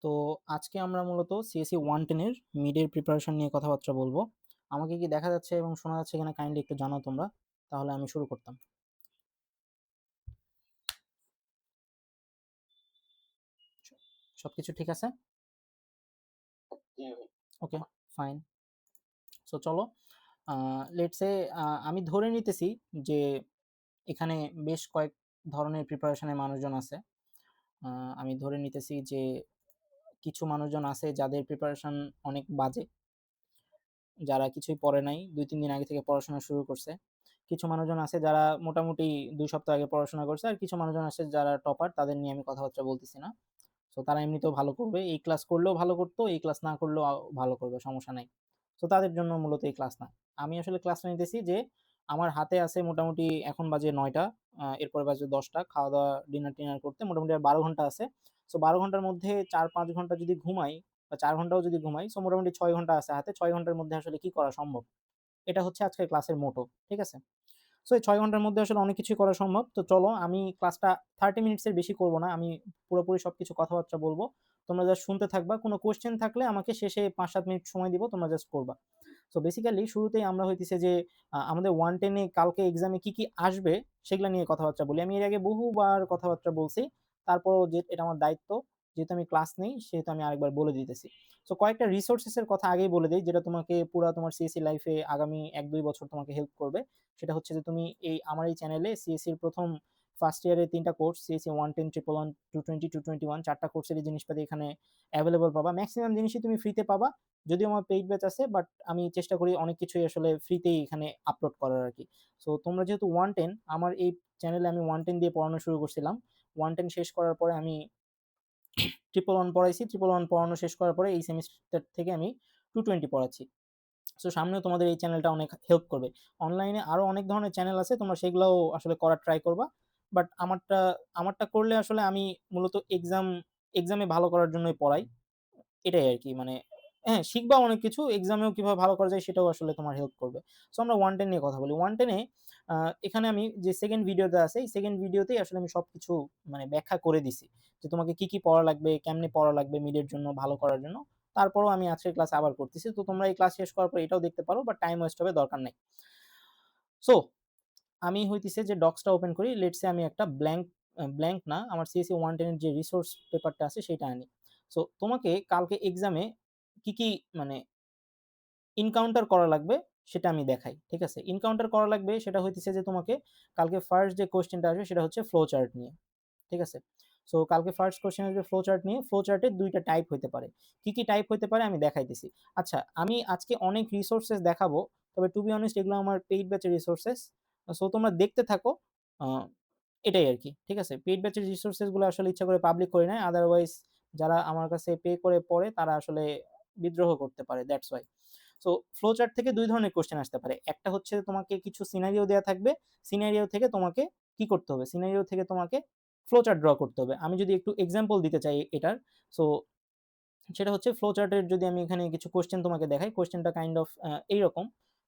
তো আজকে আমরা মূলত সিএসসি 110 এর মিডের প্রিপারেশন নিয়ে কথাবার্তা বলবো। আমাকে কি দেখা যাচ্ছে এবং শোনা যাচ্ছে কিনা কাইন্ডলি একটু জানাও তোমরা, তাহলে আমি শুরু করতাম। সবকিছু ঠিক আছে? ওকে, ফাইন। সো চলো, লেটস সে আমি ধরে নিতেছি যে এখানে বেশ কয়েক ধরনের প্রিপারেশনের মানুষজন আছে। আমি ধরে নিতেছি যে কিছু মানুষজন আছে যাদের প্রিপারেশন অনেক বাজে, যারা কিছুই পড়ে নাই, ২-৩ দিন আগে থেকে পড়াশোনা শুরু করছে। কিছু মানুষজন আছে যারা মোটামুটি ২ সপ্তাহ আগে পড়াশোনা করছে। আর কিছু মানুষজন আছে যারা টপার, তাদের নিয়ে আমি কথাবার্তা বলতেছি না। সো তারা এমনিতেও ভালো করবে। এই ক্লাস করলেও ভালো করতো, এই ক্লাস না করলেও ভালো করবে, সমস্যা নাই। সো তাদের জন্য মূলত এই ক্লাস না। আমি আসলে ক্লাসটা নিতেছি যে আমার হাতে আছে মোটামুটি এখন বাজে ৯টা, এরপরে বাজে ১০টা। খাওয়া-দাওয়া, ডিনার-টিনার করতে মোটামুটি আর ১২ ঘন্টা আছে। সো ১২ ঘন্টার মধ্যে ৪-৫ ঘন্টা যদি ঘুমাই বা ৪ ঘন্টাও যদি ঘুমাই, সো মোটামুটি ৬ ঘন্টা আছে হাতে। ৬ ঘন্টার মধ্যে আসলে কি করা সম্ভব? এটা হচ্ছে আজকের ক্লাসের মোটো। ঠিক আছে? সো এই ৬ ঘন্টার মধ্যে আসলে অনেক কিছুই করা সম্ভব। তো চলো, আমি ক্লাসটা 30 মিনিটস এর বেশি করব না। আমি পুরোপুরি সবকিছু কথাবার্তা বলব। তোমরা জাস্ট শুনতে থাকবা। কোনো কোয়েশ্চেন থাকলে আমাকে শেষে ৫-৭ মিনিট সময় দিব। তোমরা জাস্ট করবা। সো বেসিক্যালি শুরুতেই আমরা হইতেছে যে আমাদের 110 এ কালকে এক্সামে কি, কি আসবে সেগুলা নিয়ে কথাবার্তা বলি। আমি এর আগে বহুবার কথাবার্তা বলছি। তারপরও যে এটা আমার দায়িত্ব। যেহেতু আমি ক্লাস নেই সেহেতু আমি আরেকবার বলে দিতেছি। সো কয়েকটা রিসোর্সেস এর কথা আগেই বলে দেই, যেটা তোমাকে পুরা তোমার সিএসসি লাইফে আগামী ১-২ বছর তোমাকে হেল্প করবে। সেটা হচ্ছে যে তুমি আমার এই চ্যানেলে সিএসসির ১ম ফার্স্ট ইয়ারের ৩ টা কোর্স, সিএসসি 110, 111, 220, 221, ৪ টা কোর্সেরই জিনিসপাতি এখানে এভেইলেবল পাবা। মেক্সিমাম জিনিসই তুমি ফ্রিতে পাবা। যদিও আমার পেইড ব্যাচ আছে, বাট আমি চেষ্টা করি অনেক কিছুই আসলে ফ্রিতেই এখানে আপলোড করার আরকি। সো তোমরা যেহেতু 110, আমার এই চ্যানেলে আমি 110 দিয়ে পড়ানো শুরু করছিলাম। 110 শেষ করার পরে আমি 111 পড়াইছি। 111 পড়ানো শেষ করার পরে এই সেমিস্টার থেকে আমি 220 পড়াচ্ছি। সো সামনেও তোমাদের এই চ্যানেলটা অনেক হেল্প করবে। অনলাইনে আরো অনেক ধরনের চ্যানেল আছে, তোমরা সেগুলাও আসলে করার ট্রাই করবা। বাট আমারটা করলে আসলে আমি মূলত এক্সামে ভালো করার জন্যই পড়াই। এটাই আরকি, মানে হ্যাঁ, শিখবা অনেক কিছু। এক্সামেও কিভাবে ভালো করা যায় সেটাও আসলে তোমার হেল্প করবে। সো আমরা 110 নিয়ে কথা বলি। 110 এ আ এখানে আমি যে 2nd ভিডিওটা আছে, এই 2nd ভিডিওতেই আসলে আমি সবকিছু মানে ব্যাখ্যা করে দিছি। যে তোমাকে কি, কি পড়া লাগবে, কেমনে পড়া লাগবে মিডের জন্য, ভালো করার জন্য। তারপরেও আমি আজকের ক্লাসে আবার করতেছি। তো তোমরা এই ক্লাস শেষ করার পর এটাও দেখতে পারো, বাট টাইম ওয়েস্ট হবে, দরকার নাই। সো আমি হইতেছে যে ডক্সটা ওপেন করি। লেটস সে আমি একটা ব্ল্যাংক না, আমার সিএসসি 110 এর যে রিসোর্স পেপারটা আছে সেটা আনি। সো তোমাকে কালকে এক্সামে কি, কি মানে এনকাউন্টার করা লাগবে সেটা আমি দেখাই। ঠিক আছে? এনকাউন্টার করা লাগবে সেটা হইতেছে যে তোমাকে কালকে ফার্স্ট যে কোয়েশ্চেনটা আসবে সেটা হচ্ছে ফ্লো চার্ট নিয়ে। ঠিক আছে? সো কালকে ফার্স্ট কোয়েশ্চেন আসবে ফ্লো চার্ট নিয়ে। ফ্লো চার্টের ২ টা টাইপ হইতে পারে। কি, কি টাইপ হইতে পারে আমি দেখাইতেছি। আচ্ছা, আমি আজকে অনেক রিসোর্সেস দেখাবো। তবে টু বি অনেস্ট এগুলো আমার পেইড ব্যাচের রিসোর্সেস। সো তোমরা দেখতে থাকো। আ এটাই আরকি। ঠিক আছে? পেইড ব্যাচের রিসোর্সেস গুলো আসলে ইচ্ছা করে পাবলিক করি নাই। আদারওয়াইজ যারা আমার কাছে পে করে পড়ে তারা আসলে বিদ্রোহ করতে পারে। That's why. So flow chart থেকে ২ ধরনের কোয়েশ্চেন আসতে পারে। একটা হচ্ছে তোমাকে কিছু সিনারিও দেয়া থাকবে। সিনারিও থেকে তোমাকে কি করতে হবে? সিনারিও থেকে তোমাকে ফ্লো চার্ট ড্র করতে হবে। আমি যদি একটু এক্সাম্পল দিতে চাই এটার, সো সেটা হচ্ছে ফ্লো চার্টের যদি আমি এখানে কিছু কোয়েশ্চেন তোমাকে দেখাই, কোয়েশ্চেনটা কাইন্ড অফ এইরকম।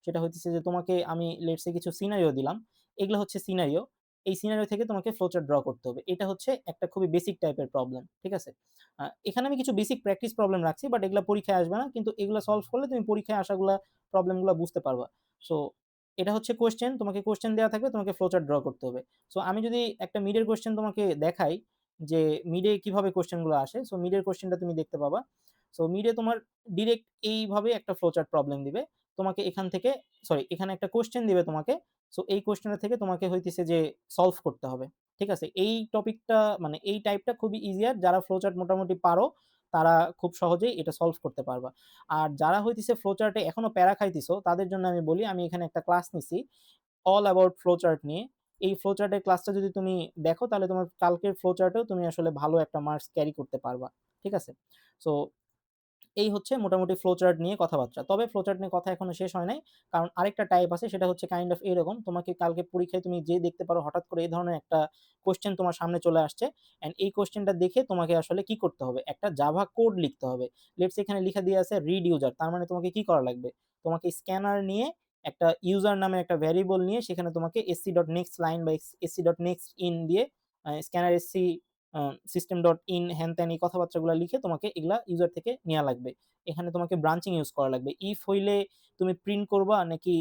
সেটা হইতেছে যে তোমাকে আমি লেটস সে কিছু সিনারিও দিলাম। এগুলো হচ্ছে সিনারিও। এই সিনারিও থেকে তোমাকে ফ্লো চার্ট ড্র করতে হবে। এটা হচ্ছে একটা খুবই বেসিক টাইপের প্রবলেম। ঠিক আছে? এখানে আমি কিছু বেসিক প্র্যাকটিস প্রবলেম রাখছি, বাট এগুলা পরীক্ষায় আসবে না। কিন্তু এগুলা সলভ করলে তুমি পরীক্ষায় আসাগুলা প্রবলেমগুলা বুঝতে পারবা। সো এটা হচ্ছে কোয়েশ্চেন, তোমাকে কোয়েশ্চেন দেয়া থাকবে, তোমাকে ফ্লো চার্ট ড্র করতে হবে। সো আমি যদি একটা মিডের কোয়েশ্চেন তোমাকে দেখাই যে মিডে কিভাবে কোয়েশ্চেনগুলো আসে। সো মিডের কোয়েশ্চেনটা তুমি দেখতে পাবা। সো মিডে তোমার ডিরেক্ট এইভাবে একটা ফ্লোচার্ট প্রবলেম দিবে। তোমাকে এখান থেকে, সরি, এখানে একটা কোয়েশ্চেন দিবে তোমাকে। সো এই কোয়েশ্চেনটা থেকে তোমাকে হইতেছে যে সলভ করতে হবে। ঠিক আছে? এই টপিকটা মানে এই টাইপটা খুবই ইজিয়ার। যারা ফ্লোচার্ট মোটামুটি পারো তারা খুব সহজেই এটা সলভ করতে পারবা। আর যারা হইতেছে ফ্লোচার্টে এখনো প্যারা খাইতেছো তাদের জন্য আমি বলি, আমি এখানে একটা ক্লাস নিছি অল অ্যাবাউট ফ্লোচার্ট নিয়ে। এই ফ্লোচার্টের ক্লাসটা যদি তুমি দেখো তাহলে তোমার কালকের ফ্লোচার্টেও তুমি আসলে ভালো একটা মার্কস ক্যারি করতে পারবা। ঠিক আছে? সো এই হচ্ছে মোটামুটি ফ্লোচার্ট নিয়ে কথাবার্তা। তবে ফ্লোচার্ট নিয়ে কথা এখনো শেষ হয় নাই। কারণ আরেকটা টাইপ আছে, সেটা হচ্ছে কাইন্ড অফ এরকম। তোমাকে কালকে পরীক্ষায় তুমি যেয়ে দেখতে পারো হঠাৎ করে এই ধরনের একটা কোয়েশ্চেন তোমার সামনে চলে আসছে। অ্যান্ড এই কোয়েশ্চেনটা দেখে তোমাকে আসলে কি করতে হবে? একটা জাভা কোড লিখতে হবে। লেটস সে এখানে লিখা দিয়ে আছে রিড ইউজার। তার মানে তোমাকে কি করা লাগবে? তোমাকে স্ক্যানার নিয়ে একটা ইউজার নামের একটা ভ্যারিয়েবল নিয়ে সেখানে তোমাকে sc.nextLine বা sc.nextIn দিয়ে scanner sc system dot in হ্যান ত্যান এই কথাবার্তাগুলো লিখে তোমাকে এগুলা ইউজার থেকে নেওয়া লাগবে। এখানে তোমাকে ব্রাঞ্চিং ইউজ করা লাগবে। ইফ হইলে তুমি প্রিন্ট করবা নাকি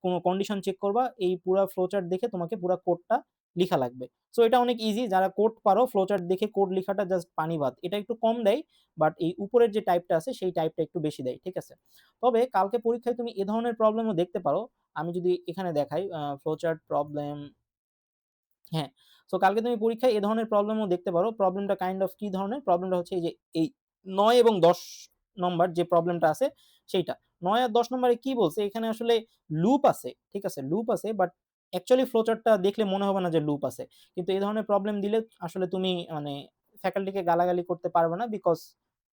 কোনো কন্ডিশন চেক করবা, এই পুরা ফ্লোচার্ট দেখে তোমাকে পুরা কোডটা লিখা লাগবে। সো এটা অনেক ইজি, যারা কোড পারো ফ্লোচার্ট দেখে কোড লিখাটা জাস্ট পানি ভাত। এটা একটু কম দেয়, বাট এই উপরের যে টাইপটা আছে সেই টাইপটা একটু বেশি দেয়, ঠিক আছে? তবে কালকে পরীক্ষায় তুমি এ ধরনের প্রবলেমও দেখতে পারো। আমি যদি এখানে দেখাই ফ্লোচার্ট প্রবলেম, হ্যাঁ, সো কালকে তুমি পরীক্ষায় এ ধরনের প্রবলেমও দেখতে পারো। প্রবলেমটা কাইন্ড অফ কি ধরনের? প্রবলেমটা হচ্ছে এই যে এই ৯ এবং ১০ নম্বর যে প্রবলেমটা আছে সেইটা। ৯ আর ১০ নম্বরে কি বলছে? এখানে আসলে লুপ আছে, ঠিক আছে? লুপ আছে, বাট অ্যাকচুয়ালি ফ্লোচার্টটা দেখলে মনে হবে না যে লুপ আছে। কিন্তু এই ধরনের প্রবলেম দিলে আসলে তুমি মানে ফ্যাকাল্টিকে গালাগালি করতে পারবে না, বিকজ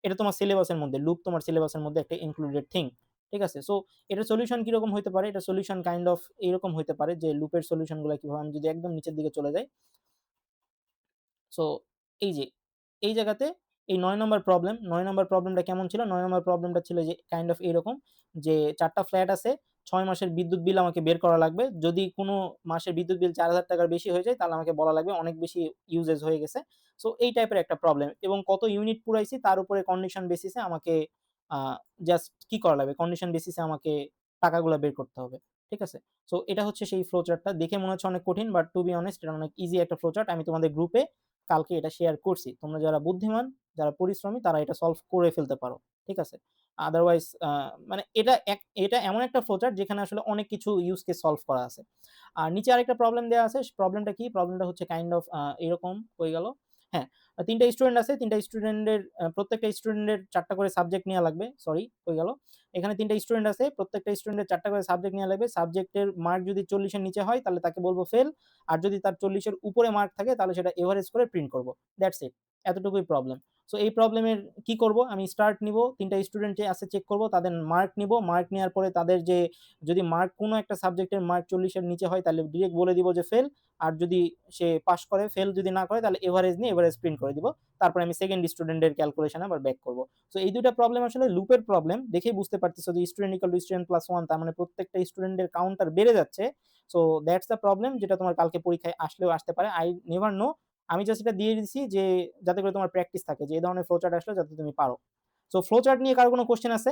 এটা তোমার সিলেবাসের মধ্যে, লুপ তোমার সিলেবাসের মধ্যে একটা ইনক্লুডেড থিং। ঠিক আছে? সো এটার সলিউশন কিরকম হইতে পারে? এটার সলিউশন কাইন্ড অফ এরকম হইতে পারে যে লুপের সলিউশন গুলা কিভাবে, আমি যদি একদম নিচের দিকে চলে যাই। সো এই যে এই জায়গাতে এই ৯ নম্বর প্রবলেম, ৯ নম্বর প্রবলেমটা কেমন ছিল? ৯ নম্বর প্রবলেমটা ছিল যে কাইন্ড অফ এরকম যে ৪ টা ফ্ল্যাট আছে, ৬ মাসের বিদ্যুৎ বিল আমাকে বের করা লাগবে। যদি কোনো মাসের বিদ্যুৎ বিল ৳৪,০০০ টাকার বেশি হয়ে যায় তাহলে আমাকে বলা লাগবে অনেক বেশি ইউজেজ হয়ে গেছে। সো এই টাইপের একটা প্রবলেম, এবং কত ইউনিট পুরাইছি তার উপরে কন্ডিশন বেসিসে আমাকে আ জাস্ট কি করা লাগবে? কন্ডিশন বেসিসে আমাকে টাকাগুলা বের করতে হবে। ঠিক আছে? সো এটা হচ্ছে সেই ফ্লো চার্টটা। দেখে মনে হচ্ছে অনেক কঠিন, বাট টু বি অনেস্ট এটা অনেক ইজি একটা ফ্লো চার্ট। আমি তোমাদের গ্রুপে কালকে এটা শেয়ার করছি। তোমরা যারা বুদ্ধিমান, যারা পরিশ্রমী তারা এটা সলভ করে ফেলতে পারো। ঠিক আছে? আদারওয়াইজ মানে এটা এমন একটা ফ্লোচার্ট যেখানে আসলে অনেক কিছু ইউজ কেস সলভ করা আছে। আর নিচে আরেকটা প্রবলেম দেয়া আছে। প্রবলেমটা কি? প্রবলেমটা হচ্ছে কাইন্ড অফ এরকম কই গেল? হ্যাঁ, ৩ টা স্টুডেন্ট আছে। ৩ টা স্টুডেন্টের প্রত্যেকটা স্টুডেন্টের ৪ টা করে সাবজেক্ট নেয়া লাগবে। সরি, কই গেল? এখানে ৩ টা স্টুডেন্ট আছে। প্রত্যেকটা স্টুডেন্টের ৪ টা করে সাবজেক্ট নেয়া লাগবে। সাবজেক্টের মার্ক যদি ৪০ এর নিচে হয় তাহলে তাকে বলব ফেল। আর যদি তার ৪০ এর উপরে মার্ক থাকে তাহলে সেটা এভারেজ করে প্রিন্ট করব। That's it. এতটুকুই প্রবলেম। সো এই প্রবলেমের কি করব? আমি স্টার্ট নিব, ৩ টা স্টুডেন্ট যে আছে চেক করব, তাদের মার্ক নিব। মার্ক নেওয়ার পরে তাদের যে যদি মার্ক কোনো একটা সাবজেক্টের মার্ক ৪০ এর নিচে হয় তাহলে ডিরেক্ট বলে দিব যে ফেল। আর যদি সে পাস করে, ফেল যদি না করে তাহলে এভারেজ নিয়ে এভারেজ প্রিন্ট করে দিব। তারপরে আমি সেকেন্ড স্টুডেন্টের ক্যালকুলেশন আবার ব্যাক করব। সো এই ২ টা প্রবলেম আসলে লুপের প্রবলেম। দেখেই বুঝতে পারতেছো যে student equal to student plus 1, তার মানে প্রত্যেকটা স্টুডেন্টের কাউন্টার বেড়ে যাচ্ছে। সো দ্যাটস দ্য প্রবলেম, যেটা তোমার কালকে পরীক্ষায় আসলেও আসতে পারে। I never know. আমি জাস্ট এটা দিয়ে দিছি যে যাতে করে তোমার প্র্যাকটিস থাকে যে এই ধরনের ফ্লো চার্ট আসলে যাতে তুমি পারো। সো ফ্লো চার্ট নিয়ে কারো কোনো কোশ্চেন আছে?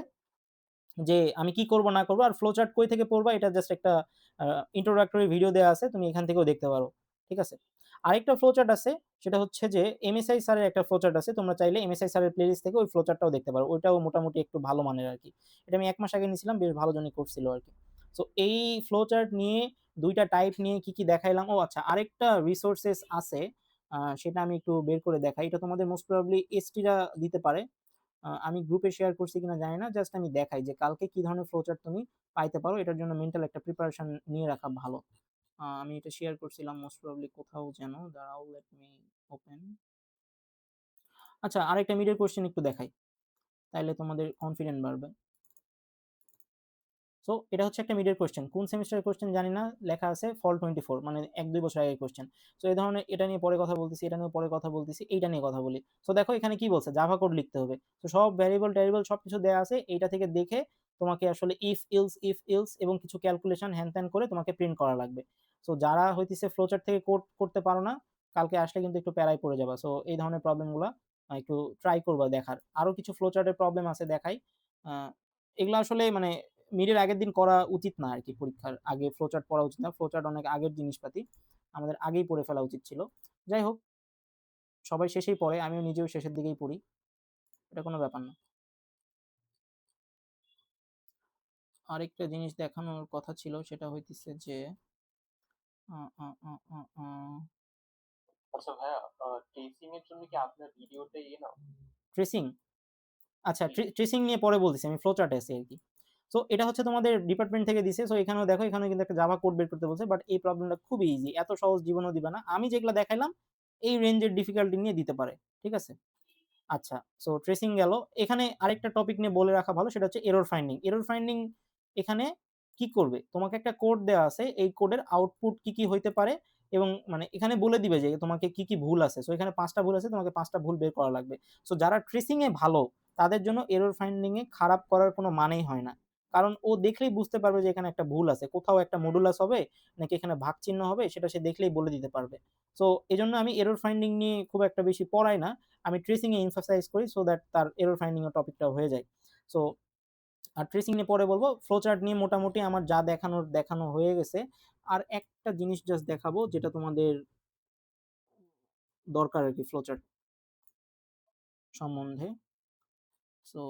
যে আমি কি করব না করব, আর ফ্লো চার্ট কই থেকে পড়বা এটা জাস্ট একটা আ ইন্ট্রোডাক্টরি ভিডিও দেয়া আছে। তুমি এখান থেকেও দেখতে পারো। ঠিক আছে? আরেকটা ফ্লো চার্ট আছে, সেটা হচ্ছে যে এমএসআই স্যারের একটা ফ্লো চার্ট আছে। তোমরা চাইলে এমএসআই স্যারের প্লেলিস্ট থেকে ওই ফ্লো চার্টটাও দেখতে পারো। ওইটাও মোটামুটি একটু ভালো মানের আরকি। এটা আমি ১ মাস আগে নিছিলাম, বেশ ভালো জনই করছিল আরকি। সো এই ফ্লো চার্ট নিয়ে ২ টা টাইপ নিয়ে কি দেখাইলাম। ও আচ্ছা, আরেকটা রিসোর্সেস আছে। সেটা আমি একটু বের করে দেখাই। এটা তোমাদের মোস্ট প্রবাবলি এসটি রা দিতে পারে। আমি গ্রুপে শেয়ার করছি কিনা জানি না। জাস্ট আমি দেখাই যে কালকে কি ধরনের ফ্লোচার্ট তুমি পাইতে পারো। এটার জন্য মেন্টাল একটা প্রিপারেশন নিয়ে রাখা ভালো। আমি এটা শেয়ার করছিলাম মোস্ট প্রবাবলি কোথাও যেন। দাঁড়াও, লেট মি ওপেন। আচ্ছা, আরেকটা মিডের কোয়েশ্চেন একটু দেখাই। তাইলে তোমাদের কনফিডেন্ট বাড়বে। সো এটা হচ্ছে একটা মিডের কোয়েশ্চেন। কোন সেমিস্টারের কোয়েশ্চেন জানি না। লেখা আছে ফল 24, মানে ১-২ বছর আগের কোয়েশ্চেন। সো এই ধরনের এটা নিয়ে পরে কথা বলতেছি, এটা নিয়ে পরে কথা বলতেছি, এইটা নিয়ে কথা বলি। সো দেখো এখানে কি বলছে? জাভা কোড লিখতে হবে। তো সব ভ্যারিয়েবল-ট্যারিয়েবল সবকিছু দেয়া আছে। এইটা থেকে দেখে তোমাকে আসলে ইফ এলস এবং কিছু ক্যালকুলেশন হ্যান-ত্যান করে তোমাকে প্রিন্ট করা লাগবে। সো যারা হইতেছে ফ্লোচার্ট থেকে কোড করতে পারো না, কালকে আসলে কিন্তু একটু প্যারায় পড়ে যাবা। সো এই ধরনের প্রবলেমগুলা একটু ট্রাই করবা দেখার। আরো কিছু ফ্লোচার্টের প্রবলেম আছে, দেখাই। আ এগুলা আসলে মানে মিডের আগের দিন করা উচিত না আরকি, পরীক্ষার আগে ফ্লোচার্ট পড়া উচিত না। ফ্লোচার্ট অনেক আগের জিনিসপাতি। আমাদের আগেই পড়ে ফেলা উচিত ছিল। যাই হোক, সবাই শেষেই পড়ে। আমিও নিজেও শেষের দিকেই পড়ি। এটা কোনো ব্যাপার না। আরেকটা জিনিস দেখানোর কথা ছিল, সেটা হইতেছে যে আ আ আ আ আ আচ্ছা ভাইয়া, টেস্টিং এর জন্য কি আপনার ভিডিওতে নাও? ট্রেসিং? আচ্ছা, জি। ট্রেসিং নিয়ে পরে বলতেছি। আমি ফ্লো চার্টে আছি আরকি। সো এটা হচ্ছে তোমাদের ডিপার্টমেন্ট থেকে দিছে। সো এখানেও দেখো, এখানেও কিন্তু একটা জাভা কোড বের করতে বলছে। বাট এই প্রবলেমটা খুবই ইজি। এত সহজ জীবনেও দিবে না। আমি যেগুলা দেখাইলাম এই রেঞ্জের ডিফিকাল্টি নিয়ে দিতে পারে। ঠিক আছে? আচ্ছা, সো ট্রেসিং গেল। এখানে আরেকটা টপিক নিয়ে বলে রাখা ভালো, সেটা হচ্ছে এরর ফাইন্ডিং। এরর ফাইন্ডিং এখানে কি করবে? তোমাকে একটা কোড দেয়া আছে। এই কোডের আউটপুট কি হইতে পারে, এবং মানে এখানে বলে দিবে যে তোমাকে কি ভুল আছে। সো এখানে ৫ টা ভুল আছে, তোমাকে ৫ টা ভুল বের করা লাগবে। সো যারা ট্রেসিং এ ভালো তাদের জন্য এরর ফাইন্ডিং এ খারাপ করার কোনো মানেই হয় না। কারণ ও দেখলেই বুঝতে পারবে যে এখানে একটা ভুল আছে। কোথাও একটা মডুলাস হবে নাকি এখানে ভাগ চিহ্ন হবে সেটা সে দেখলেই বলে দিতে পারবে। সো এজন্য আমি এরর ফাইন্ডিং নিয়ে খুব একটা বেশি পড়াই না। আমি ট্রেসিং এ এমফাসাইজ করি সো দ্যাট তার এরর ফাইন্ডিং এর টপিকটা হয়ে যায়। সো আর ট্রেসিং নিয়ে পরে বলব। ফ্লো চার্ট নিয়ে মোটামুটি আমার যা দেখানোর দেখানো হয়ে গেছে। আর একটা জিনিস জাস্ট দেখাবো যেটা তোমাদের দরকার আরকি ফ্লো চার্ট সম্বন্ধে। So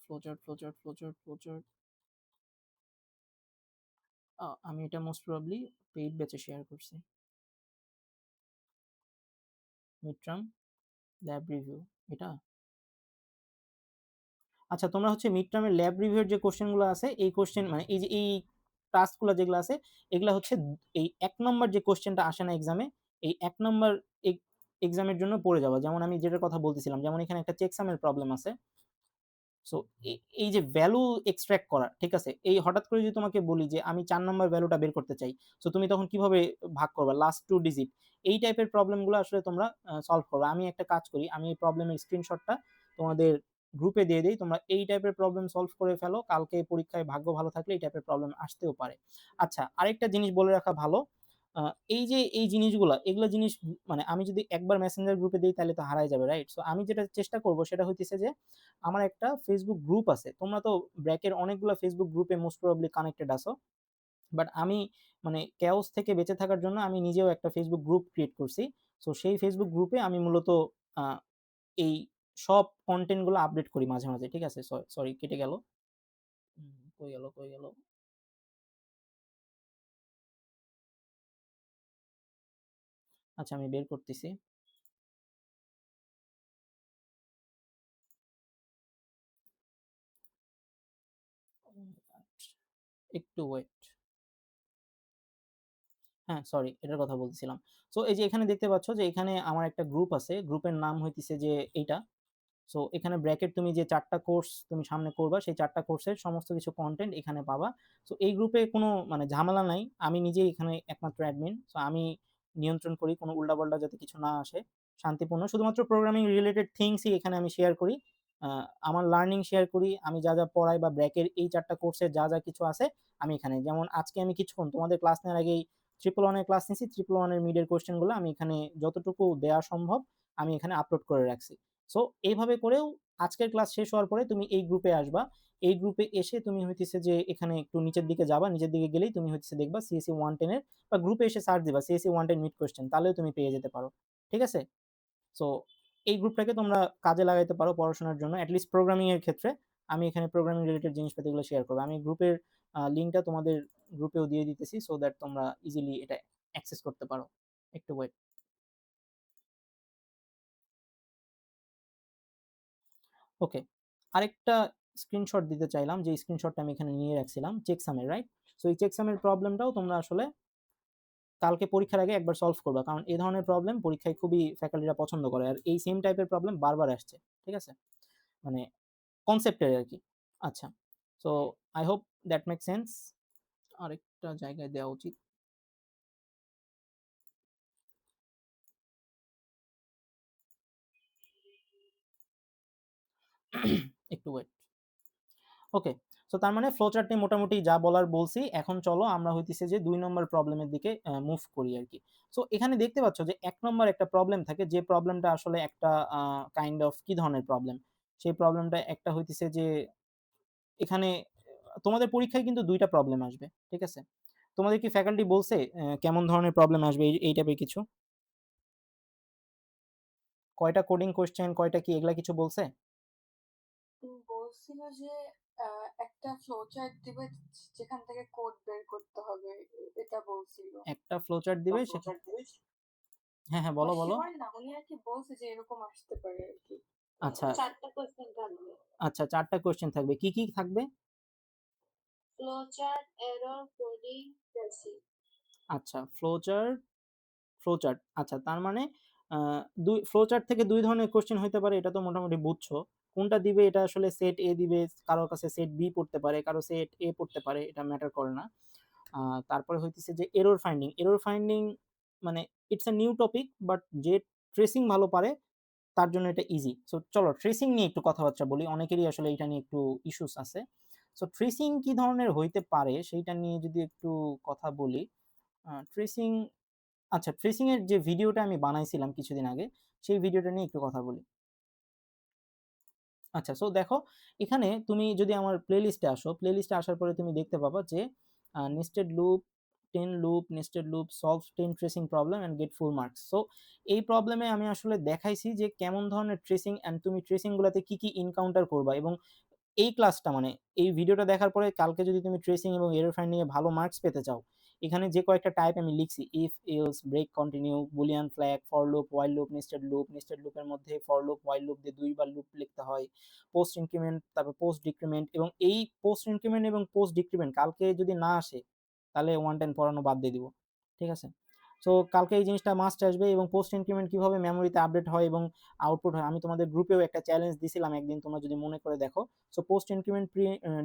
flow chart. আমি এটা মোস্ট প্রবাবলি পেইড ব্যাচে শেয়ার করছি। মিড টার্ম ল্যাব রিভিউ এটা? আচ্ছা তোমরা হচ্ছে মিড টার্মের ল্যাব রিভিউ এর যে কোশ্চেন গুলো আছে এই কোশ্চেন মানে এই যে এই টাস্ক গুলো যেগুলো আছে এগুলা হচ্ছে এই ১ নম্বর যে কোশ্চেনটা আসে না এক্সামে এই ১ নম্বর এক্সামের জন্য পড়ে যাওয়া। যেমন আমি যেটার কথা বলতেছিলাম যেমন এখানে একটা চেকসামের প্রবলেম আছে। সো এই যে ভ্যালু এক্সট্রাক্ট করা, ঠিক আছে? এই হঠাৎ করে যদি তোমাকে বলি যে আমি ৪ নাম্বার ভ্যালুটা বের করতে চাই। সো তুমি তখন কিভাবে ভাগ করবা? Last 2 digit. এই টাইপের প্রবলেমগুলো আসলে তোমরা সলভ করবা। আমি একটা কাজ করি, আমি এই প্রবলেমের স্ক্রিনশটটা তোমাদের গ্রুপে দিয়ে দেই। তোমরা এই টাইপের প্রবলেম সলভ করে ফেলো। কালকে পরীক্ষায় ভাগ্য ভালো থাকলে এই টাইপের প্রবলেম আসতেও পারে। আচ্ছা, আরেকটা জিনিস বলে রাখা ভালো। আ এই যে এই জিনিসগুলা, এগুলা জিনিস মানে আমি যদি একবার মেসেঞ্জার গ্রুপে দেই তাহলে তো হারায় যাবে, রাইট? সো আমি যেটা চেষ্টা করব সেটা হইতেছে যে আমার একটা ফেসবুক গ্রুপ আছে। তোমরা তো ব্র্যাকের অনেকগুলা ফেসবুক গ্রুপে মোস্ট প্রবাবলি কানেক্টেড আছো। বাট আমি মানে chaos থেকে বেঁচে থাকার জন্য আমি নিজেও একটা ফেসবুক গ্রুপ ক্রিয়েট করছি। সো সেই ফেসবুক গ্রুপে আমি মূলত আ এই সব কনটেন্ট গুলো আপডেট করি মাঝে, মাঝে। ঠিক আছে? সরি কেটে গেল। কই গেল? আচ্ছা আমি বের করতেছি। একটু ওয়েট। হ্যাঁ, সরি এটার কথা বলতেছিলাম। সো এই যে এখানে দেখতে পাচ্ছ যে এখানে আমার একটা গ্রুপ আছে। গ্রুপের নাম হইতেছে যে এইটা। সো এখানে ব্র্যাকেট তুমি যে ৪ টা কোর্স তুমি সামনে করবা, সেই ৪ টা কোর্সের সমস্ত কিছু কনটেন্ট এখানে পাবা। সো এই গ্রুপে কোনো মানে ঝামেলা নাই। আমি নিজেই এখানে একমাত্র অ্যাডমিন। সো আমি নিয়ন্ত্রণ করি কোনো উল্টাপাল্টা যাতে কিছু না আসে। শান্তিপূর্ণ। শুধুমাত্র প্রোগ্রামিং রিলেটেড থিংসই এখানে আমি শেয়ার করি। আ আমার লার্নিং শেয়ার করি। আমি যা পড়াই বা ব্র্যাকের এই ৪ টা কোর্সের যা কিছু আছে আমি এখানে যেমন আজকে আমি কিছুক্ষণ তোমাদের ক্লাস নেওয়ার আগেই 111 এর ক্লাস নিছি। 111 এর মিডের কোয়েশ্চেন গুলো আমি এখানে যতটুকু দেয়া সম্ভব আমি এখানে আপলোড করে রাখছি। সো এইভাবে করেও আজকের ক্লাস শেষ হওয়ার পরে তুমি এই গ্রুপে আসবা। এই গ্রুপে এসে তুমি হইতেছে যে এখানে একটু নিচের দিকে যাবা। নিচের দিকে গেলেই তুমি হচ্ছে দেখবা সিএসই 110 এর বা গ্রুপে এসে সার্চ দিবা সিএসই 110 মিড কোয়েশ্চেন তাহলেও তুমি পেয়ে যেতে পারো। ঠিক আছে? সো এই গ্রুপটাকে তোমরা কাজে লাগাইতে পারো পড়াশোনার জন্য। এট লিস্ট প্রোগ্রামিং এর ক্ষেত্রে আমি এখানে প্রোগ্রামিং রিলেটেড জিনিসপাতিগুলো শেয়ার করব। আমি গ্রুপের লিংকটা তোমাদের গ্রুপেও দিয়ে দিতেছি সো দ্যাট তোমরা ইজিলি এটা অ্যাক্সেস করতে পারো। একটু ওয়েট। ওকে। আরেকটা স্ক্রিনশট দিতে চাইলাম যে স্ক্রিনশটটা আমি এখানে নিয়ে রাখছিলাম চেকসামের, রাইট? সো এই চেকসামের প্রবলেমটাও তোমরা আসলে কালকে পরীক্ষার আগে একবার সলভ করবা। কারণ এই ধরনের প্রবলেম পরীক্ষায় খুবই ফ্যাকাল্টিরা পছন্দ করে। আর এই সেম টাইপের প্রবলেম বারবার আসছে। ঠিক আছে? মানে কনসেপ্টের আরকি। আচ্ছা। So I hope that make sense. আরেকটা জায়গায় দেওয়া উচিত। একটু ওয়েট। ওকে। সো তার মানে ফ্লো চার্ট নিয়ে মোটামুটি যা বলার বলছি। এখন চলো আমরা হইতেছে যে ২ নম্বর প্রবলেমের দিকে মুভ করি আরকি। সো এখানে দেখতে পাচ্ছ যে ১ নম্বর একটা প্রবলেম থাকে যে প্রবলেমটা আসলে একটা কাইন্ড অফ কি ধরনের প্রবলেম? সেই প্রবলেমটা একটা হইতেছে যে এখানে তোমাদের পরীক্ষায় কিন্তু ২ টা প্রবলেম আসবে। ঠিক আছে? তোমাদের কি ফ্যাকাল্টি বলছে কেমন ধরনের প্রবলেম আসবে এই টাইপের কিছু? কয়টা কোডিং কোয়েশ্চেন, কয়টা কি এগুলা কিছু বলছে? বলছিল যে আ একটা ফ্লো চার্ট দিবে যেখান থেকে কোড বের করতে হবে। এটা বলছিল। একটা ফ্লো চার্ট দিবে সেখানে হ্যাঁ, হ্যাঁ বলো, বলো। শিওর না উনি আরকি বলছে যে এরকম আসতে পারে আরকি। আচ্ছা, ৪ টা কোয়েশ্চেন থাকবে। আচ্ছা ৪ টা কোয়েশ্চেন থাকবে। কি থাকবে? Flow chart, error, coding, basic. আচ্ছা ফ্লো চার্ট। আচ্ছা তার মানে আ ২ ফ্লো চার্ট থেকে ২ ধরনের কোয়েশ্চেন হইতে পারে এটা তো মোটামুটি বুঝছো। কোনটা দিবে এটা আসলে সেট A দিবে, কারো কাছে সেট B পড়তে পারে, কারো সেট A পড়তে পারে। এটা ম্যাটার করে না। আ তারপরে হইতেছে যে এরর ফাইন্ডিং। এরর ফাইন্ডিং মানে it's a new topic but যে ট্রেসিং ভালো পারে তার জন্য এটা ইজি। সো চলো ট্রেসিং নিয়ে একটু কথাবার্তা বলি। অনেকেরই আসলে এটা নিয়ে একটু ইস্যুস আছে। সো ট্রেসিং কি ধরনের হইতে পারে সেইটা নিয়ে যদি একটু কথা বলি। ট্রেসিং আচ্ছা, ট্রেসিং এর যে ভিডিওটা আমি বানাইছিলাম কিছুদিন আগে, সেই ভিডিওটা নিয়ে একটু কথা বলি। আচ্ছা, সো দেখো এখানে তুমি যদি আমার প্লেলিস্টে আসো, প্লেলিস্টে আসার পরে তুমি দেখতে পাবা যে nested loop, 10 loop, nested loop, solve 10 tracing problem and get full marks. So এই প্রবলেমে আমি আসলে দেখাইছি যে কেমন ধরনের ট্রেসিং অ্যান্ড তুমি ট্রেসিং গুলাতে কি, কি এনকাউন্টার করবা, এবং এই ক্লাসটা মানে এই ভিডিওটা দেখার পরে কালকে যদি তুমি ট্রেসিং এবং এরর ফাইন্ডিং এ ভালো মার্কস পেতে চাও, এখানে যে কয়েকটা টাইপ আমি লিখছি, if, else, break, continue, boolean flag, for loop, while loop, nested loop, nested লুপের মধ্যে ফর লুপ, হোয়াইল লুপ দিয়ে ২ বার লুপ লিখতে হয়, পোস্ট ইনক্রিমেন্ট, তারপর পোস্ট ডিক্রিমেন্ট, এবং এই পোস্ট ইনক্রিমেন্ট এবং পোস্ট ডিক্রিমেন্ট কালকে যদি না আসে তাহলে 110 পড়ানো বাদ দিয়ে দিব। ঠিক আছে? সো কালকে এই জিনিসটা মাস্ট আসবে, এবং পোস্ট ইনক্রিমেন্ট কিভাবে মেমোরিতে আপডেট হয় এবং আউটপুট হয়, আমি তোমাদের গ্রুপেও একটা চ্যালেঞ্জ দিছিলাম একদিন, তোমরা যদি মনে করে দেখো। সো পোস্ট ইনক্রিমেন্ট,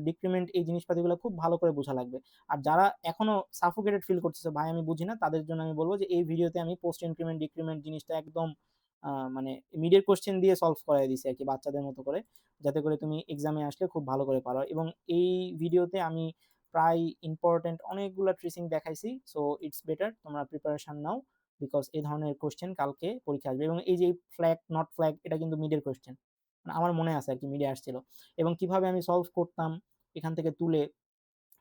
ডিক্রিমেন্ট এই জিনিসপাতিগুলো খুব ভালো করে বোঝা লাগবে। আর যারা এখনো সাফোকেটেড ফিল করতেছে ভাই আমি বুঝি না, তাদের জন্য আমি বলবো যে এই ভিডিওতে আমি পোস্ট ইনক্রিমেন্ট ডিক্রিমেন্ট জিনিসটা একদম মানে মিডের কোশ্চেন দিয়ে সলভ করাই দিছি আরকি, বাচ্চাদের মতো করে, যাতে করে তুমি এক্সামে আসলে খুব ভালো করে পারো। এবং এই ভিডিওতে আমি প্রায় ইম্পর্টেন্ট অনেকগুলা ট্রেসিং দেখাইছি। সো ইটস বেটার তোমরা প্রিপারেশন নাও, বিকজ এই ধরনের কোশ্চেন কালকে পরীক্ষায় আসবে। এবং এই যে ফ্ল্যাগ, নট ফ্ল্যাগ, এটা কিন্তু মিডের কোশ্চেন, মানে আমার মনে আছে আরকি মিডে আসছিল। এবং কিভাবে আমি সলভ করতাম এখান থেকে তুলে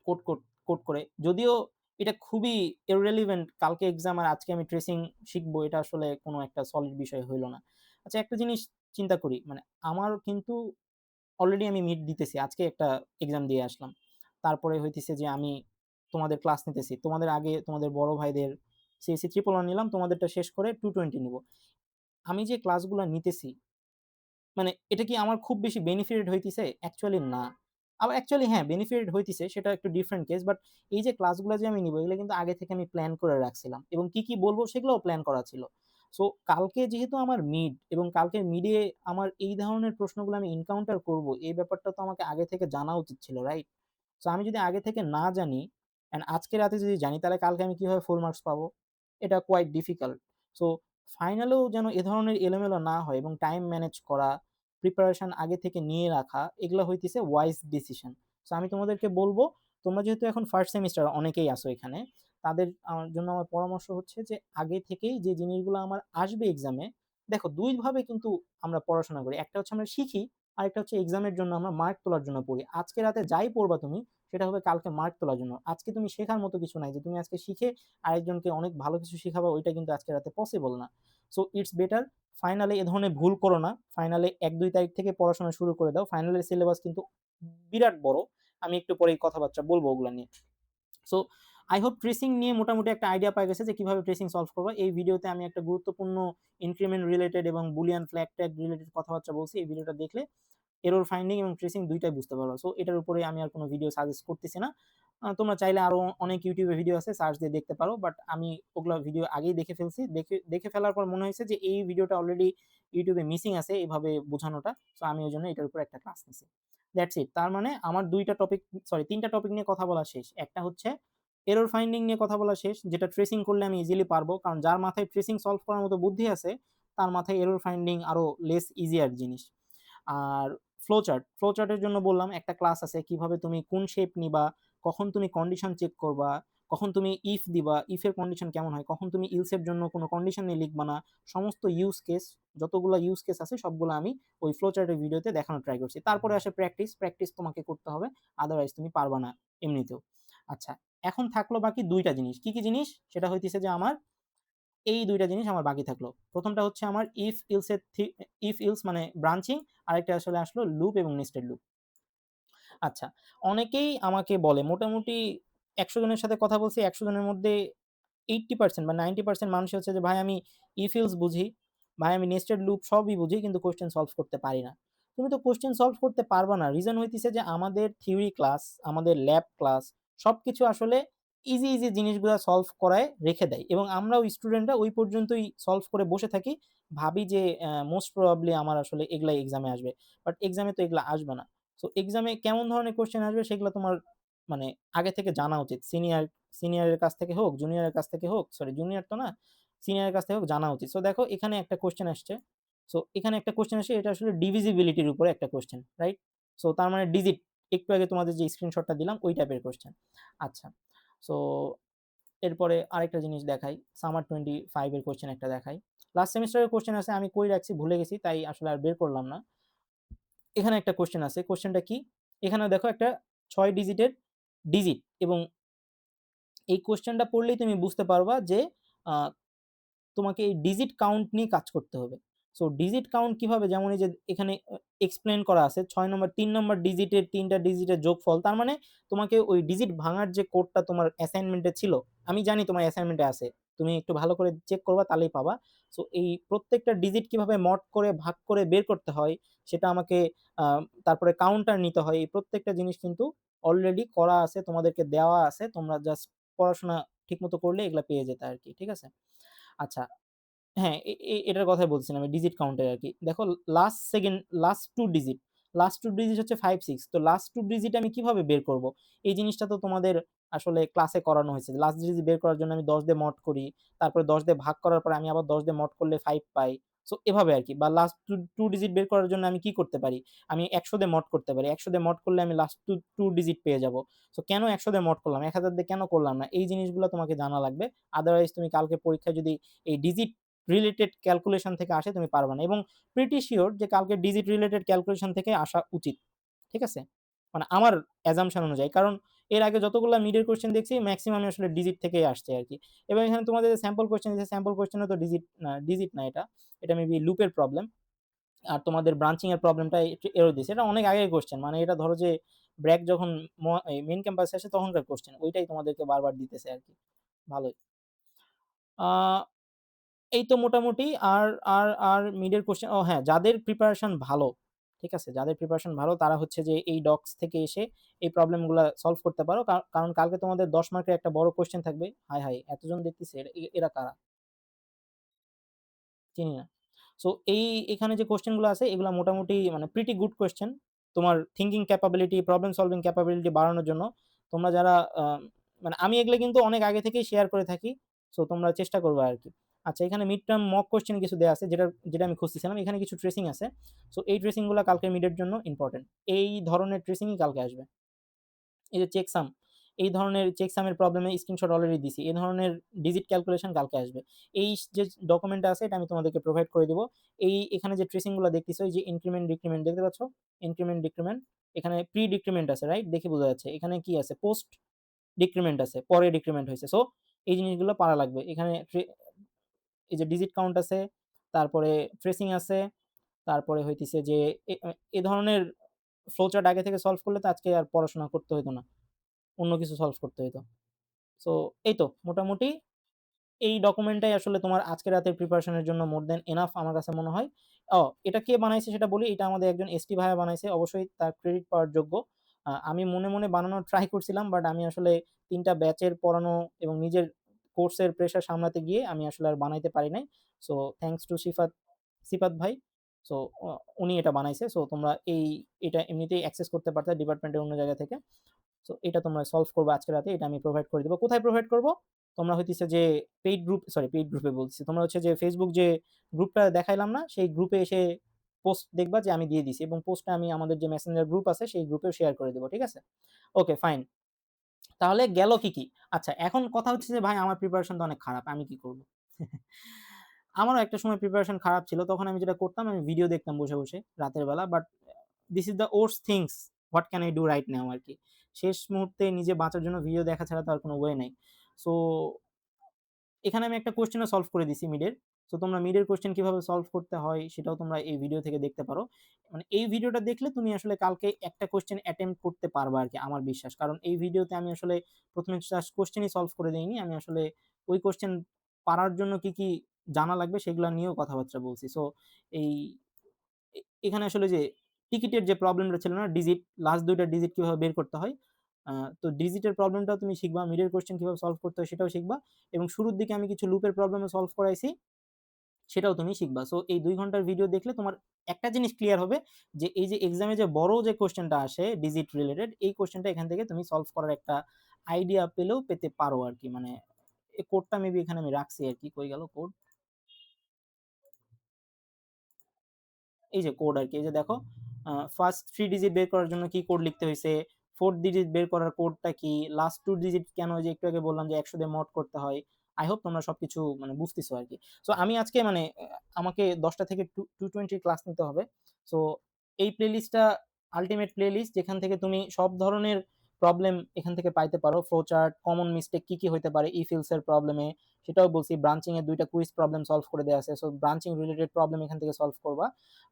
কোড কোড কোড করে। যদিও এটা খুবই irrelevant, কালকে এক্সাম আর আজকে আমি ট্রেসিং শিখবো, এটা আসলে কোনো একটা সলিড বিষয় হইল না। আচ্ছা, একটা জিনিস চিন্তা করি, মানে আমার কিন্তু অলরেডি আমি মিড দিতেছি। আজকে একটা এক্সাম দিয়ে আসলাম। তারপরে হইতেছে যে আমি তোমাদের ক্লাস নিতেছি। তোমাদের আগে তোমাদের বড় ভাইদের সিএসসি 111 নিলাম, তোমাদেরটা শেষ করে 220 নিবো। আমি যে ক্লাসগুলা নিতেছি, মানে এটা কি আমার খুব বেশি বেনিফিটেড হইতিছে? অ্যাকচুয়ালি না। আবার অ্যাকচুয়ালি হ্যাঁ, বেনিফিটেড হইতিছে, সেটা একটু ডিফারেন্ট কেস। বাট এই যে ক্লাসগুলা যে আমি নিবো, এগুলো কিন্তু আগে থেকে আমি প্ল্যান করে রাখছিলাম, এবং কি, কি বলবো সেগুলোও প্ল্যান করা ছিল। সো কালকে যেহেতু আমার মিড, এবং কালকের মিডে আমার এই ধরনের প্রশ্নগুলো আমি এনকাউন্টার করব, এই ব্যাপারটা তো আমাকে আগে থেকে জানা উচিত ছিল, রাইট? সো আমি যদি আগে থেকে না জানি অ্যান্ড আজকে রাতে যদি জানি, তাহলে কালকে আমি কিভাবে ফুল মার্কস পাবো? এটা কোয়াইট ডিফিকাল্ট। সো ফাইনালেও যেন এ ধরনের এলোমেলো না হয়, এবং টাইম ম্যানেজ করা, প্রিপারেশন আগে থেকে নিয়ে রাখা, এগুলা হইতেছে ওয়াইজ ডিসিশন। সো আমি তোমাদেরকে বলব, তোমরা যেহেতু এখন ফার্স্ট সেমিস্টার অনেকেই আছো এখানে, তাদের জন্য আমার পরামর্শ হচ্ছে যে আগে থেকেই যে জিনিসগুলো আমার আসবে এক্সামে, দেখো ২ ভাবে কিন্তু আমরা পড়াশোনা করি। একটা হচ্ছে আমরা শিখি, আরেকটা হচ্ছে এক্সামের জন্য আমরা মার্ক তোলার জন্য পড়ি। আজকে রাতে যাই পড়বা তুমি, সেটা হবে কালকে মার্ক তোলার জন্য। আজকে তুমি শেখার মতো কিছু নাই যে তুমি আজকে শিখে আরেকজনকে অনেক ভালো কিছু শিখাবা, ওইটা কিন্তু আজকে রাতে পসিবল না। সো ইটস বেটার ফাইনালে এ ধরনের ভুল করো না। ফাইনালে ১-২ তারিখ থেকে পড়াশোনা শুরু করে দাও। ফাইনালের সিলেবাস কিন্তু বিরাট বড়। আমি একটু পরেই কথাবার্তা বলবো ওগুলা নিয়ে। সো আই হোপ ট্রেসিং নিয়ে মোটামুটি একটা আইডিয়া পাওয়া গেছে যে কিভাবে ট্রেসিং সলভ করবা। এই ভিডিওতে আমি একটা গুরুত্বপূর্ণ ইনক্রিমেন্ট রিলেটেড এবং বুলিয়ান ফ্ল্যাগ ট্যাগ রিলেটেড কথাবার্তা বলছি। এই ভিডিওটা দেখলে এরর ফাইন্ডিং এবং ট্রেসিং ২ টাই বুঝতে পারবা। সো এটার উপরে আমি আর কোনো ভিডিও সাজেস্ট করতেছি না। তোমরা চাইলে আরো অনেক YouTube এ ভিডিও আছে, সার্চ দিয়ে দেখতে পারো। বাট আমি ওগুলা ভিডিও আগেই দেখে ফেলছি। দেখে ফেলার পর মনে হয়েছে যে এই ভিডিওটা অলরেডি YouTube এ মিসিং আছে এভাবে বোঝানোটা। সো আমি ওইজন্য এটার উপর একটা ক্লাস নিছি। That's it. তার মানে আমার ২ টা টপিক, সরি ৩ টা টপিক নিয়ে কথা বলা শেষ। একটা হচ্ছে এরর ফাইন্ডিং নিয়ে কথা বলা শেষ, যেটা ট্রেসিং করলে আমি ইজিলি পারবো। কারণ যার মাথায় ট্রেসিং সলভ করার মতো বুদ্ধি আছে, তার মাথায় এরর ফাইন্ডিং আরো লেস ইজিয়ার জিনিস। আর ফ্লো চার্টের জন্য বললাম একটা ক্লাস আছে, কিভাবে তুমি কোন শেপ নিবা, কখন তুমি কন্ডিশন চেক করবা, কখন তুমি ইফ দিবা, ইফ এর কন্ডিশন কেমন হয়, কখন তুমি ইলস এর জন্য কোনো কন্ডিশন নিয়ে লিখবা না, সমস্ত ইউজ কেস, যতগুলা ইউজ কেস আছে সবগুলো আমি ওই ফ্লো চার্টের ভিডিওতে দেখানোর ট্রাই করছি। তারপরে আসে প্র্যাকটিস তোমাকে করতে হবে, আদারওয়াইজ তুমি পারবা না এমনিতেও। আচ্ছা, এখন থাকলো বাকি ২ টা জিনিস। কি, কি জিনিস? সেটা হইতেছে যে আমার এই ২ টা জিনিস আমার বাকি থাকলো। ১ম টা হচ্ছে আমার ইফ ইলস মানে ব্রাঞ্চিং, আরেকটা আসলে আসলো লুপ এবং নেস্টেড লুপ। আচ্ছা, অনেকেই আমাকে বলে, মোটামুটি ১০০ জনের সাথে কথা বলছি, ১০০ জনের মধ্যে 80% বা 90% মানুষই হচ্ছে যে ভাই আমি if else বুঝি, ভাই আমি নেস্টেড লুপ সবই বুঝি, কিন্তু কোয়েশ্চেন সলভ করতে পারি না। তুমি তো কোয়েশ্চেন সলভ করতে পারবা না। রিজন হইতেছে যে আমাদের থিওরি ক্লাস, আমাদের ল্যাব ক্লাস সবকিছু আসলে ইজি জিনিসগুলা সলভ করায় রেখে দেয়, এবং আমরাও স্টুডেন্টরা ওই পর্যন্তই সলভ করে বসে থাকি। ভাবি যে মোস্ট প্রবাবলি আমার আসলে এগুলাই এক্সামে আসবে। বাট এক্সামে তো এগুলা আসবে না। সো এক্সামে কেমন ধরনের কোয়েশ্চেন আসবে সেগুলো তোমার মানে আগে থেকে জানা উচিত। সিনিয়রের কাছ থেকে হোক, জুনিয়রের কাছ থেকে হোক, সরি জুনিয়র তো না, সিনিয়রের কাছ থেকে হোক, জানা উচিত। সো দেখো এখানে একটা কোয়েশ্চেন আসছে। সো এখানে একটা কোয়েশ্চেন আসছে, এটা আসলে ডিভিজিবিলিটির উপরে একটা কোয়েশ্চেন, রাইট? সো তার মানে ডিজিট একটু আগে তোমাদের যে স্ক্রিনশটটা দিলাম ওই টাইপের কোয়েশ্চেন। আচ্ছা, সো এরপরে আরেকটা জিনিস দেখাই, সামার 25 এর কোয়েশ্চেন একটা দেখাই। লাস্ট সেমিস্টারের কোয়েশ্চেন আছে, আমি কই রাখছি ভুলে গেছি, তাই আসলে আর বের করলাম না। এখানে একটা কোয়েশ্চেন আছে, কোয়েশ্চেনটা কি? এখানে দেখো একটা ৬ ডিজিটের ডিজিট, এবং এই কোয়েশ্চেনটা পড়লেই তুমি বুঝতে পারবা যে আ তোমাকে এই ডিজিট কাউন্ট নিয়ে কাজ করতে হবে। সো ডিজিট কাউন্ট কিভাবে? যেমন এই যে এখানে এক্সপ্লেইন করা আছে ৬ নম্বর ৩ নম্বর ডিজিটের ৩ টা ডিজিটের যোগফল। তার মানে তোমাকে ওই ডিজিট ভাঙার যে কোডটা তোমার অ্যাসাইনমেন্টে ছিল, আমি জানি তোমার অ্যাসাইনমেন্টে আছে। তুমি একটু ভালো করে চেক করবা তাহলেই পাবা। সো এই প্রত্যেকটা ডিজিট কিভাবে মড করে ভাগ করে বের করতে হয় সেটা আমাকে আ তারপরে কাউন্টার নিতে হয়। এই প্রত্যেকটা জিনিস কিন্তু অলরেডি করা আছে, তোমাদেরকে দেওয়া আছে। তোমরা জাস্ট পড়াশোনা ঠিকমতো করলে এগুলা পেয়ে যেতা আরকি। ঠিক আছে? আচ্ছা, হ্যাঁ, এটার কথাই বলছিলাম, এই ডিজিট কাউন্টের আরকি। দেখো লাস্ট 2 ডিজিট, লাস্ট 2 ডিজিট হচ্ছে 5, 6, তো লাস্ট 2 ডিজিট আমি কিভাবে বের করব? এই জিনিসটা তো তোমাদের আসলে ক্লাসে করানো হয়েছে। লাস্ট ডিজিট বের করার জন্য আমি 10 দিয়ে মড করি। তারপরে 10 দিয়ে ভাগ করার পরে আমি আবার 10 দিয়ে মড করলে 5 পাই। সো এভাবে আরকি। বা লাস্ট 2 ডিজিট বের করার জন্য আমি কি করতে পারি? আমি 100 দিয়ে মড করতে পারি। 100 দিয়ে মড করলে আমি লাস্ট 2 ডিজিট পেয়ে যাব। সো কেন 100 দিয়ে মড করলাম? 1000 দিয়ে কেন করলাম না? এই জিনিসগুলো তোমাকে জানা লাগবে। আদারওয়াইজ তুমি কালকে পরীক্ষায় যদি এই ডিজিট রিলেটেড ক্যালকুলেশন থেকে আসে তুমি পারবা না, এবং প্রিটি সিওর যে কালকে ডিজিট রিলেটেড ক্যালকুলেশন থেকে আসা উচিত। ঠিক আছে? মানে আমার অ্যাজাম্পশন অনুযায়ী। কারণ এর আগে যতগুলা মিডের কোয়েশ্চেন দেখছি মেক্সিমামই আসলে ডিজিট থেকেই আসছে আরকি। এবং এখানে তোমাদের স্যাম্পল কোয়েশ্চেন দিছে, স্যাম্পল কোয়েশ্চেন এ তো ডিজিট না এটা। এটা মেবি লুপের প্রবলেম। আর তোমাদের ব্রাঞ্চিং এর প্রবলেমটা একটু এরর দিছে। এটা অনেক আগের কোয়েশ্চেন। মানে এটা ধরো যে ব্র্যাক যখন এই মেইন ক্যাম্পাসে আসে তখনকার কোয়েশ্চেন। ওইটাই তোমাদেরকে বারবার দিতেছে আরকি। ভালোই। আ এই তো মোটামুটি। আর মিডের কোয়েশ্চেন, ও হ্যাঁ, যাদের প্রিপারেশন ভালো, ঠিক আছে? যাদের প্রিপারেশন ভালো তারা হচ্ছে যে এই ডক্স থেকে এসে এই প্রবলেমগুলা সলভ করতে পারো। কারণ কালকে তোমাদের ১০ মার্কের একটা বড় কোয়েশ্চেন থাকবে। হায়, হায়! এতজন দেখতেছি, এরা কারা? চিনি না। সো এখানে যে কোয়েশ্চেন গুলো আছে এগুলা মোটামুটি মানে প্রিটি গুড কোয়েশ্চেন। তোমার thinking capability, problem solving capability বাড়ানোর জন্য তোমরা যারা মানে আমি এগুলা কিন্তু অনেক আগে থেকেই শেয়ার করে থাকি। সো তোমরা চেষ্টা করবা আরকি। আচ্ছা, এখানে মিড টার্ম মক কোয়েশ্চেন কিছু দেয়া আছে, যেটা আমি খুঁজতেছিলাম। এখানে কিছু ট্রেসিং আছে। সো এই ট্রেসিং গুলা কালকের মিডের জন্য ইম্পোর্টেন্ট। এই ধরনের ট্রেসিংই কালকে আসবে। এই যে চেকসাম, এই ধরনের চেকসামের প্রবলেমে স্ক্রিনশট অলরেডি দিছি। এই ধরনের ডিজিট ক্যালকুলেশন কালকে আসবে। এই যে ডকুমেন্টটা আছে এটা আমি তোমাদেরকে প্রোভাইড করে দিব। এখানে যে ট্রেসিং গুলা দেখতেছো, এই যে ইনক্রিমেন্ট, ডিক্রিমেন্ট দেখতে পাচ্ছ? Increment, decrement. এখানে প্রি ডিক্রিমেন্ট আছে, রাইট? দেখে বোঝা যাচ্ছে। এখানে কি আছে? পোস্ট ডিক্রিমেন্ট আছে। পরে ডিক্রিমেন্ট হইছে। সো এই জিনিসগুলো পারা লাগবে। এখানে এই যে ডিজিট কাউন্ট আছে, তারপরে ট্রেসিং আছে, তারপরে হইতেছে যে এ ধরনের ফ্লোচার্ট আগে থেকে সলভ করলে তো আজকে আর পড়াশোনা করতে হইতো না। অন্য কিছু সলভ করতে হইতো। সো এই তো মোটামুটি এই ডকুমেন্টটাই আসলে তোমার আজকে রাতের প্রিপারেশন এর জন্য মোর দ্যান এনাফ আমার কাছে মনে হয়। এটা কে বানাইছে সেটা বলি। এটা আমাদের একজন এসটি ভাইয়া বানাইছে। অবশ্যই তার ক্রেডিট পাওয়ার যোগ্য। আমি মনে, মনে বানানোর ট্রাই করছিলাম, বাট আমি আসলে ৩ টা ব্যাচের পড়ানো এবং নিজের কোর্সের প্রেশার সামলাতে গিয়ে আমি আসলে আর বানাইতে পারি নাই। সো থ্যাংকস টু সিফাত ভাই। সো অ উনি এটা বানাইছে। সো তোমরা এটা এমনিতেই অ্যাক্সেস করতে পারতা ডিপার্টমেন্টের অন্য জায়গা থেকে। সো এটা তোমরা সলভ করবা আজকে রাতে। এটা আমি প্রোভাইড করে দিব। কোথায় প্রোভাইড করব? তোমরা হইতেছে যে পেইড গ্রুপে বলতেছি। তোমরা হচ্ছে যে Facebook যে গ্রুপটা দেখাইলাম না? সেই গ্রুপে এসে পোস্ট দেখবা যে আমি দিয়ে দিছি, এবং পোস্টটা আমি আমাদের যে মেসেঞ্জার গ্রুপ আছে সেই গ্রুপেও শেয়ার করে দেব। ঠিক আছে? ওকে, ফাইন। তাহলে গেল কি? আচ্ছা, এখন কথা হচ্ছে যে ভাই আমার প্রিপারেশন তো অনেক খারাপ। আমি কি করব? আমারও একটা সময় প্রিপারেশন খারাপ ছিল। তখন আমি যেটা করতাম, আমি ভিডিও দেখতাম বসে, বসে রাতের বেলা। But this is the worst things what can I do right now আরকি। শেষ মুহূর্তে নিজে বাঁচার জন্য ভিডিও দেখা ছাড়া তো আর কোনো ওয়ে নাই। সো এখানে আমি একটা কোয়েশ্চেনও সলভ করে দিছি মিডের। সো তোমরা মিডের কোয়েশ্চেন কিভাবে সলভ করতে হয় সেটাও তোমরা এই ভিডিও থেকে দেখতে পারো। মানে এই ভিডিওটা দেখলে তুমি আসলে কালকে একটা কোয়েশ্চেন অ্যাটেম্প্ট করতে পারবা আরকি, আমার বিশ্বাস। কারণ এই ভিডিওতে আমি আসলে ১ম এ জাস্ট কোয়েশ্চেনই সলভ করে দেইনি। আমি আসলে ওই কোয়েশ্চেন পারার জন্য কি, কি জানা লাগবে সেগুলা নিয়েও কথাবার্তা বলছি। সো এই এখানে আসলে যে টিকিটের যে প্রবলেমটা ছিল না, লাস্ট ২ টা ডিজিট কিভাবে বের করতে হয়। আ তো ডিজিটের প্রবলেমটাও তুমি শিখবা, মিডের কোয়েশ্চেন কিভাবে সলভ করতে হয় সেটাও শিখবা, এবং শুরুর দিকে আমি কিছু লুপের প্রবলেমও সলভ করাইছি, সেটাও তুমি শিখবা। সো এই ২ ঘন্টার ভিডিও দেখলে তোমার একটা জিনিস ক্লিয়ার হবে যে এই যে এক্সামে যে বড় যে কোয়েশ্চেনটা আসে ডিজিট রিলেটেড, এই কোয়েশ্চেনটা এখান থেকে তুমি সলভ করার একটা আইডিয়া পেতে পারো আরকি। মানে এই কোডটা মেবি এখানে আমি রাখছি আরকি। কই গেল কোড? এই যে কোড আরকি। এই যে দেখো, ফার্স্ট 3 ডিজিট বের করার জন্য কি কোড লিখতে হইছে, 4th ডিজিট বের করার কোডটা কি, লাস্ট 2 ডিজিট কেন ওই যে একটু আগে বললাম যে 100 দিয়ে মড করতে হয়। আই হোপ তোমরা সবকিছু মানে বুঝতেছো আরকি। সো আমি আজকে মানে আমাকে 10 টা থেকে 220 ক্লাস নিতে হবে। সো এই প্লেলিস্টটা আল্টিমেট প্লেলিস্ট যেখান থেকে তুমি সব ধরনের প্রবলেম এখান থেকে পাইতে পারো। ফ্লো চার্ট, কমন মিস্টেক কি, কি হইতে পারে if else এর প্রবলেমে সেটাও বলছি। ব্রাঞ্চিং এর 2 টা কুইজ প্রবলেম সলভ করে দেয়া আছে। সো ব্রাঞ্চিং রিলেটেড প্রবলেম এখান থেকে সলভ করবা।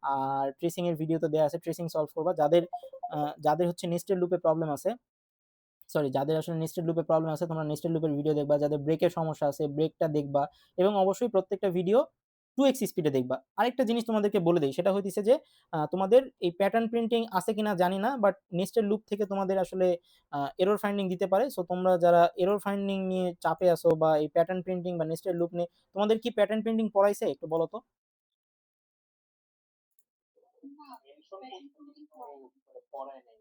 আর ট্রেসিং এর ভিডিও তো দেয়া আছে, ট্রেসিং সলভ করবা। যাদের হচ্ছে নেস্টেড লুপে প্রবলেম আছে, সরি যাদের আসলে নেস্টেড লুপে প্রবলেম আছে তোমরা নেস্টেড লুপের ভিডিও দেখবা। যাদের ব্রেকের সমস্যা আছে ব্রেকটা দেখবা এবং অবশ্যই প্রত্যেকটা ভিডিও 2x স্পিডে দেখবা। আরেকটা জিনিস তোমাদেরকে বলে দেই সেটা হইতেছে যে তোমাদের এই প্যাটার্ন প্রিন্টিং আছে কিনা জানি না, বাট নেস্টেড লুপ থেকে তোমাদের আসলে এরর ফাইন্ডিং দিতে পারে। সো তোমরা যারা এরর ফাইন্ডিং নিয়ে চাপে আছো বা এই প্যাটার্ন প্রিন্টিং বা নেস্টেড লুপ নিয়ে, তোমাদের কি প্যাটার্ন প্রিন্টিং পড়াইছে একটু বলো তো? না, মেনশন প্যাটার্ন করতে প্রিন্টিং কিন্তু পড়ায়নি। পড়ায় নাই।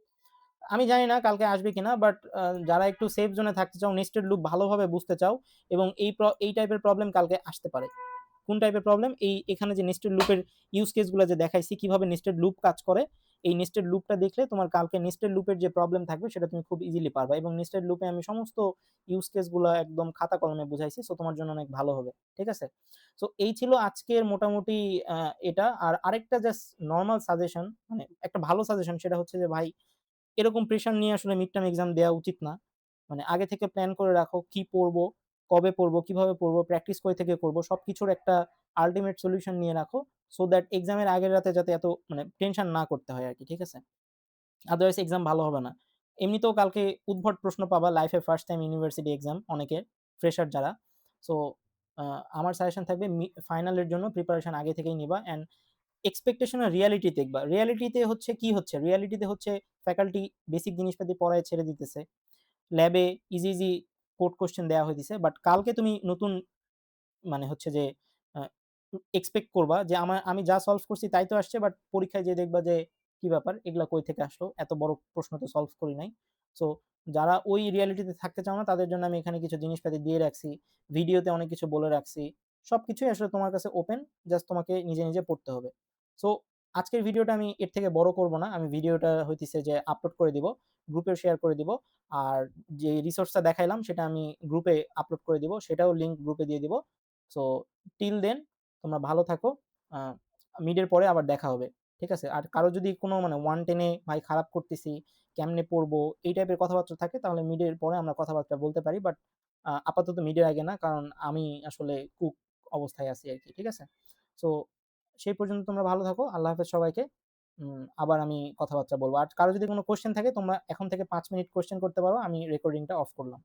আমি জানি না কালকে আসবে কিনা, বাট যারা একটু সেফ জোনে থাকতে চাও, নেস্টেড লুপ ভালোভাবে বুঝতে চাও এবং এই টাইপের প্রবলেম কালকে আসতে পারে। কোন টাইপের প্রবলেম? এখানে যে নেস্টেড লুপের ইউজ কেসগুলো যে দেখাইছি কিভাবে নেস্টেড লুপ কাজ করে, এই নেস্টেড লুপটা দেখলে তোমার কালকে নেস্টেড লুপের যে প্রবলেম থাকবে সেটা তুমি খুব ইজিলি পারবা এবং নেস্টেড লুপে আমি সমস্ত ইউজ কেসগুলো একদম খাতা কলমে বুঝাইছি। সো তোমার জন্য অনেক ভালো হবে। ঠিক আছে? সো এই ছিল আজকের মোটামুটি এটা। আর আরেকটা জাস্ট নরমাল সাজেশন, মানে একটা ভালো সাজেশন সেটা হচ্ছে যে ভাই এরকম প্রেশার নিয়ে আসলে মিড টার্ম এক্সাম দেওয়া উচিত না। মানে আগে থেকে প্ল্যান করে রাখো কি পড়বো, কবে পড়বো, কিভাবে পড়বো, প্র্যাকটিস কই থেকে করবো। সবকিছুর একটা আল্টিমেট সলিউশন নিয়ে রাখো। সো দ্যাট এক্সামের আগের রাতে যাতে এত মানে টেনশন না করতে হয় আরকি। ঠিক আছে? আদারওয়াইজ এক্সাম ভালো হবে না। এমনিতেও কালকে উদ্ভট প্রশ্ন পাবা লাইফে ফার্স্ট টাইম ইউনিভার্সিটি এক্সাম অনেকের, ফ্রেশার যারা। সো আমার সাজেশন থাকবে ফাইনালের জন্য প্রিপারেশন আগে থেকেই নিবা অ্যান্ড এক্সপেকটেশন আর রিয়ালিটি দেখবা। রিয়ালিটিতে হচ্ছে কি হচ্ছে? রিয়ালিটিতে হচ্ছে ফ্যাকাল্টি বেসিক জিনিসপাতি পড়ায় ছেড়ে দিতেছে। ল্যাবে ইজি, ইজি কোড কোয়েশ্চেন দেয়া হইতেছে। বাট কালকে তুমি নতুন মানে হচ্ছে যে আ এক্সপেক্ট করবা যে আমি যা সলভ করছি তাই তো আসছে। বাট পরীক্ষায় যেয়ে দেখবা যে কি ব্যাপার? এগুলা কই থেকে আসলো? এত বড় প্রশ্ন তো সলভ করি নাই। সো যারা ওই রিয়ালিটিতে থাকতে চাও না তাদের জন্য আমি এখানে কিছু জিনিসপাতি দিয়ে রাখছি। ভিডিওতে অনেক কিছু বলে রাখছি। সবকিছুই আসলে তোমার কাছে ওপেন। জাস্ট তোমাকে নিজে, নিজে পড়তে হবে। সো আজকের ভিডিওটা আমি এর থেকে বড় করব না। আমি ভিডিওটা হইতেছে যে আপলোড করে দিব। গ্রুপে শেয়ার করে দিব। আর যে রিসোর্সটা দেখাইলাম সেটা আমি গ্রুপে আপলোড করে দিব। সেটাও লিংক গ্রুপে দিয়ে দিব। সো টিল দেন তোমরা ভালো থাকো। আ মিডের পরে আবার দেখা হবে। ঠিক আছে? আর কারো যদি কোনো মানে 110 এ ভাই খারাপ করতেছি, কেমনে পড়বো এই টাইপের কথাবার্তা থাকে তাহলে মিডের পরে আমরা কথাবার্তা বলতে পারি। বাট আপাতত মিডের আগে না। কারণ আমি আসলে কুক অবস্থায় আছি আরকি। ঠিক আছে? সো সেই পর্যন্ত তোমরা ভালো থাকো। আল্লাহ হাফেজ সবাইকে। আবার আমি কথাবার্তা বলব। আর কারো যদি কোনো কোয়েশ্চেন থাকে তোমরা এখন থেকে 5 মিনিট কোয়েশ্চেন করতে পারো। আমি রেকর্ডিংটা অফ করলাম।